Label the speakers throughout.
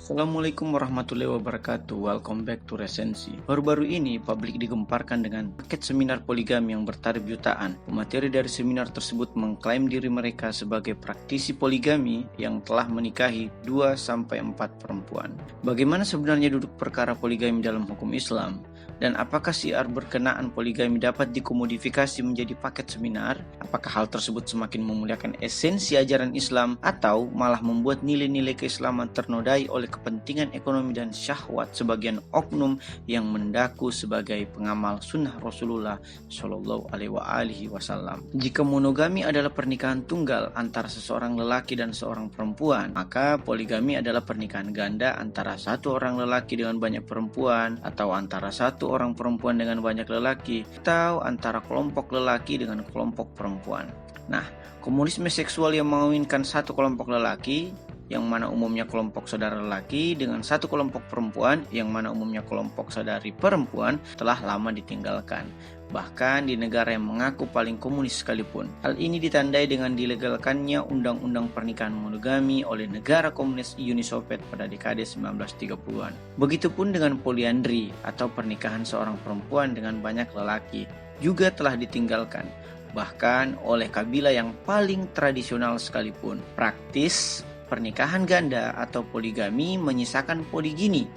Speaker 1: Assalamualaikum warahmatullahi wabarakatuh. Welcome back to Resensi. Baru-baru ini publik digemparkan dengan paket seminar poligami yang bertarif jutaan. Pemateri dari seminar tersebut mengklaim diri mereka sebagai praktisi poligami yang telah menikahi 2-4 perempuan. Bagaimana sebenarnya duduk perkara poligami dalam hukum Islam? Dan apakah syiar berkenaan poligami dapat dikomodifikasi menjadi paket seminar? Apakah hal tersebut semakin memuliakan esensi ajaran Islam atau malah membuat nilai-nilai keislaman ternodai oleh kepentingan ekonomi dan syahwat sebagian oknum yang mendaku sebagai pengamal sunnah Rasulullah Shallallahu Alaihi Wasallam? Jika monogami adalah pernikahan tunggal antara seseorang lelaki dan seorang perempuan, maka poligami adalah pernikahan ganda antara satu orang lelaki dengan banyak perempuan, atau antara satu orang perempuan dengan banyak lelaki, atau antara kelompok lelaki dengan kelompok perempuan. Nah, komunisme seksual yang mengawinkan satu kelompok lelaki, yang mana umumnya kelompok saudara lelaki, dengan satu kelompok perempuan, yang mana umumnya kelompok saudari perempuan, telah lama ditinggalkan. Bahkan di negara yang mengaku paling komunis sekalipun. Hal ini ditandai dengan dilegalkannya undang-undang pernikahan monogami oleh negara komunis Uni Soviet pada dekade 1930-an. Begitupun dengan poliandri atau pernikahan seorang perempuan dengan banyak lelaki juga telah ditinggalkan. Bahkan oleh kabilah yang paling tradisional sekalipun. Praktis pernikahan ganda atau poligami menyisakan poligini,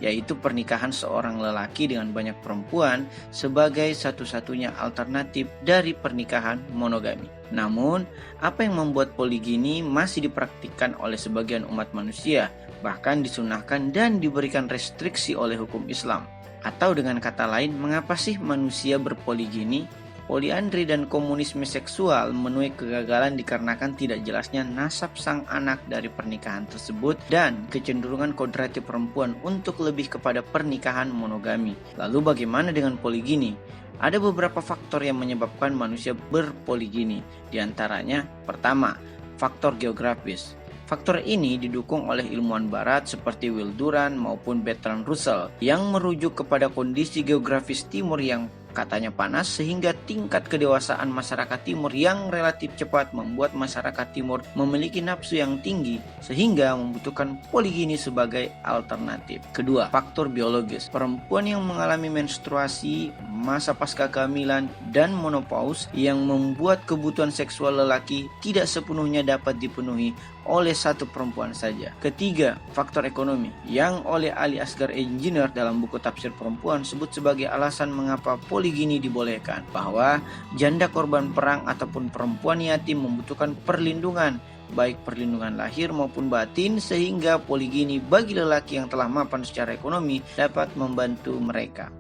Speaker 1: yaitu pernikahan seorang lelaki dengan banyak perempuan sebagai satu-satunya alternatif dari pernikahan monogami. Namun, apa yang membuat poligini masih dipraktikkan oleh sebagian umat manusia, bahkan disunahkan dan diberikan restriksi oleh hukum Islam? Atau dengan kata lain, mengapa sih manusia berpoligini? Poliandri dan komunisme seksual menuai kegagalan dikarenakan tidak jelasnya nasab sang anak dari pernikahan tersebut dan kecenderungan kodrati perempuan untuk lebih kepada pernikahan monogami. Lalu bagaimana dengan poligini? Ada beberapa faktor yang menyebabkan manusia berpoligini. Di antaranya, pertama, faktor geografis. Faktor ini didukung oleh ilmuwan barat seperti Will Durant maupun Bertrand Russell yang merujuk kepada kondisi geografis timur yang katanya panas, sehingga tingkat kedewasaan masyarakat timur yang relatif cepat membuat masyarakat timur memiliki nafsu yang tinggi sehingga membutuhkan poligini sebagai alternatif. Kedua, faktor biologis. Perempuan yang mengalami menstruasi, masa pasca kehamilan, dan menopause yang membuat kebutuhan seksual lelaki tidak sepenuhnya dapat dipenuhi oleh satu perempuan saja. Ketiga, faktor ekonomi yang oleh Ali Asghar Engineer dalam buku Tafsir Perempuan sebut sebagai alasan mengapa poligini dibolehkan, bahwa janda korban perang ataupun perempuan yatim membutuhkan perlindungan, baik perlindungan lahir maupun batin, sehingga poligini bagi lelaki yang telah mapan secara ekonomi dapat membantu mereka.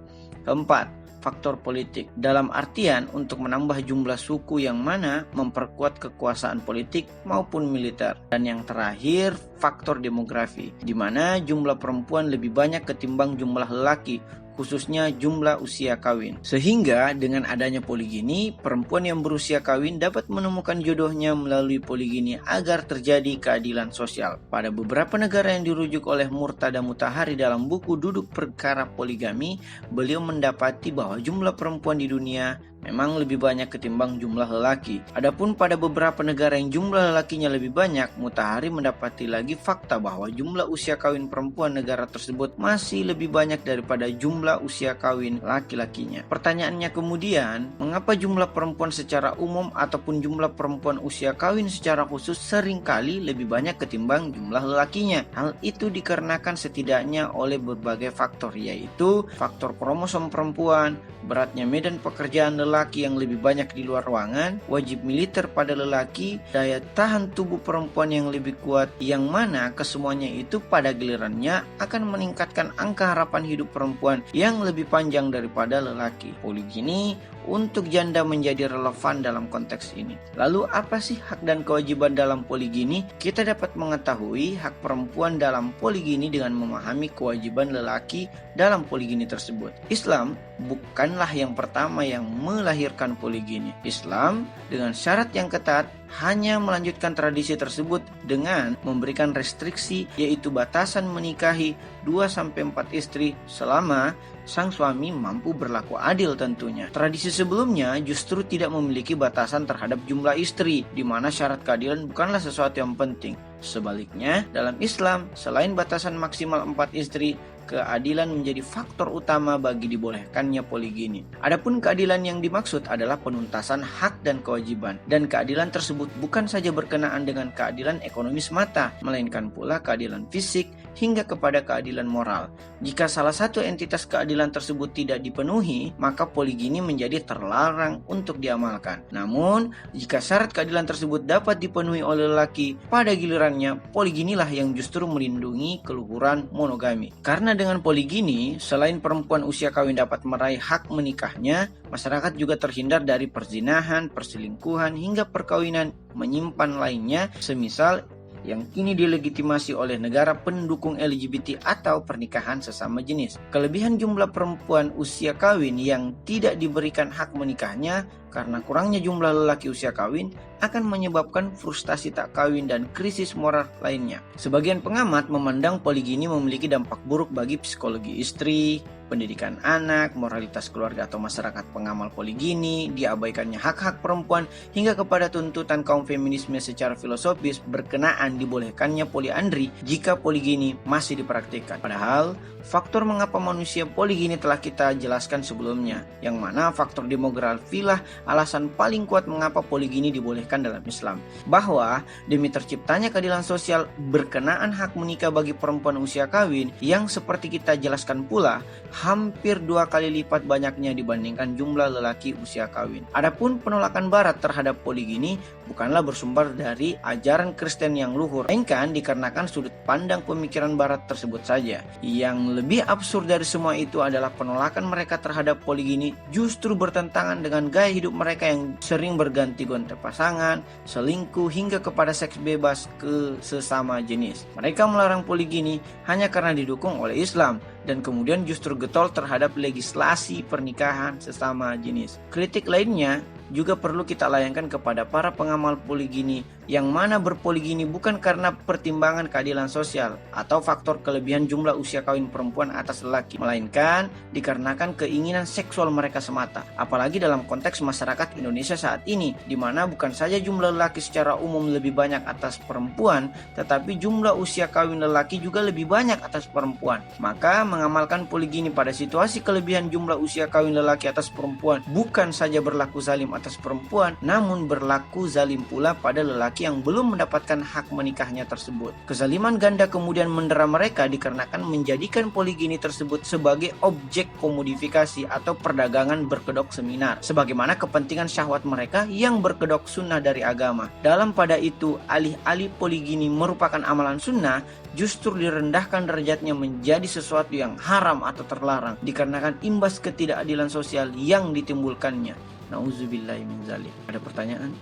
Speaker 1: Keempat, faktor politik, dalam artian untuk menambah jumlah suku yang mana memperkuat kekuasaan politik maupun militer. Dan yang terakhir, faktor demografi, di mana jumlah perempuan lebih banyak ketimbang jumlah lelaki, khususnya jumlah usia kawin. Sehingga dengan adanya poligini, perempuan yang berusia kawin dapat menemukan jodohnya melalui poligini agar terjadi keadilan sosial. Pada beberapa negara yang dirujuk oleh Murtada Mutahari dalam buku Duduk Perkara Poligami, beliau mendapati bahwa jumlah perempuan di dunia memang lebih banyak ketimbang jumlah lelaki. Adapun pada beberapa negara yang jumlah lelakinya lebih banyak, Mutahari mendapati lagi fakta bahwa jumlah usia kawin perempuan negara tersebut masih lebih banyak daripada jumlah usia kawin laki-lakinya. Pertanyaannya kemudian, mengapa jumlah perempuan secara umum ataupun jumlah perempuan usia kawin secara khusus seringkali lebih banyak ketimbang jumlah lelakinya? Hal itu dikarenakan setidaknya oleh berbagai faktor, yaitu faktor kromosom perempuan, beratnya medan pekerjaan lelaki yang lebih banyak di luar ruangan, wajib militer pada lelaki, daya tahan tubuh perempuan yang lebih kuat, yang mana kesemuanya itu pada gilirannya akan meningkatkan angka harapan hidup perempuan yang lebih panjang daripada lelaki. Poligini untuk janda menjadi relevan dalam konteks ini. Lalu apa sih hak dan kewajiban dalam poligini? Kita dapat mengetahui hak perempuan dalam poligini dengan memahami kewajiban lelaki dalam poligini tersebut. Islam bukanlah yang pertama yang melahirkan poligini. Islam dengan syarat yang ketat hanya melanjutkan tradisi tersebut dengan memberikan restriksi, yaitu batasan menikahi 2-4 istri selama sang suami mampu berlaku adil tentunya. Tradisi sebelumnya justru tidak memiliki batasan terhadap jumlah istri, di mana syarat keadilan bukanlah sesuatu yang penting. Sebaliknya, dalam Islam, selain batasan maksimal 4 istri, keadilan menjadi faktor utama bagi dibolehkannya poligini. Adapun keadilan yang dimaksud adalah penuntasan hak dan kewajiban, dan keadilan tersebut bukan saja berkenaan dengan keadilan ekonomi semata, melainkan pula keadilan fisik hingga kepada keadilan moral. Jika salah satu entitas keadilan tersebut tidak dipenuhi, maka poligini menjadi terlarang untuk diamalkan. Namun, jika syarat keadilan tersebut dapat dipenuhi oleh lelaki, pada gilirannya poliginilah yang justru melindungi keluhuran monogami. Karena dengan poligini, selain perempuan usia kawin dapat meraih hak menikahnya, masyarakat juga terhindar dari perzinahan, perselingkuhan, hingga perkawinan menyimpan lainnya, semisal yang kini dilegitimasi oleh negara pendukung LGBT atau pernikahan sesama jenis. Kelebihan jumlah perempuan usia kawin yang tidak diberikan hak menikahnya karena kurangnya jumlah lelaki usia kawin akan menyebabkan frustasi tak kawin dan krisis moral lainnya. Sebagian pengamat memandang poligini memiliki dampak buruk bagi psikologi istri, pendidikan anak, moralitas keluarga atau masyarakat pengamal poligini, diabaikannya hak-hak perempuan, hingga kepada tuntutan kaum feminisme secara filosofis berkenaan dibolehkannya poliandri jika poligini masih dipraktikkan. Padahal, faktor mengapa manusia poligini telah kita jelaskan sebelumnya, yang mana faktor demografilah alasan paling kuat mengapa poligini dibolehkan dalam Islam. Bahwa demi terciptanya keadilan sosial berkenaan hak menikah bagi perempuan usia kawin yang seperti kita jelaskan pula, hampir 2 kali lipat banyaknya dibandingkan jumlah lelaki usia kawin. Adapun penolakan Barat terhadap poligini bukanlah bersumber dari ajaran Kristen yang luhur, melainkan dikarenakan sudut pandang pemikiran Barat tersebut saja. Yang lebih absurd dari semua itu adalah penolakan mereka terhadap poligini justru bertentangan dengan gaya hidup mereka yang sering berganti-ganti pasangan, selingkuh, hingga kepada seks bebas ke sesama jenis. Mereka melarang poligini hanya karena didukung oleh Islam, dan kemudian justru getol terhadap legislasi pernikahan sesama jenis. Kritik lainnya juga perlu kita layangkan kepada para pengamal poligini, yang mana berpoligini bukan karena pertimbangan keadilan sosial atau faktor kelebihan jumlah usia kawin perempuan atas lelaki, melainkan dikarenakan keinginan seksual mereka semata. Apalagi dalam konteks masyarakat Indonesia saat ini, di mana bukan saja jumlah lelaki secara umum lebih banyak atas perempuan, tetapi jumlah usia kawin lelaki juga lebih banyak atas perempuan. Maka mengamalkan poligini pada situasi kelebihan jumlah usia kawin lelaki atas perempuan bukan saja berlaku zalim atas perempuan, namun berlaku zalim pula pada lelaki yang belum mendapatkan hak menikahnya tersebut. Kezaliman ganda kemudian mendera mereka dikarenakan menjadikan poligini tersebut sebagai objek komodifikasi atau perdagangan berkedok seminar, sebagaimana kepentingan syahwat mereka yang berkedok sunnah dari agama. Dalam pada itu, alih-alih poligini merupakan amalan sunnah, justru direndahkan derajatnya menjadi sesuatu yang haram atau terlarang dikarenakan imbas ketidakadilan sosial yang ditimbulkannya. Nauzubillahi min dzalik. Ada pertanyaan?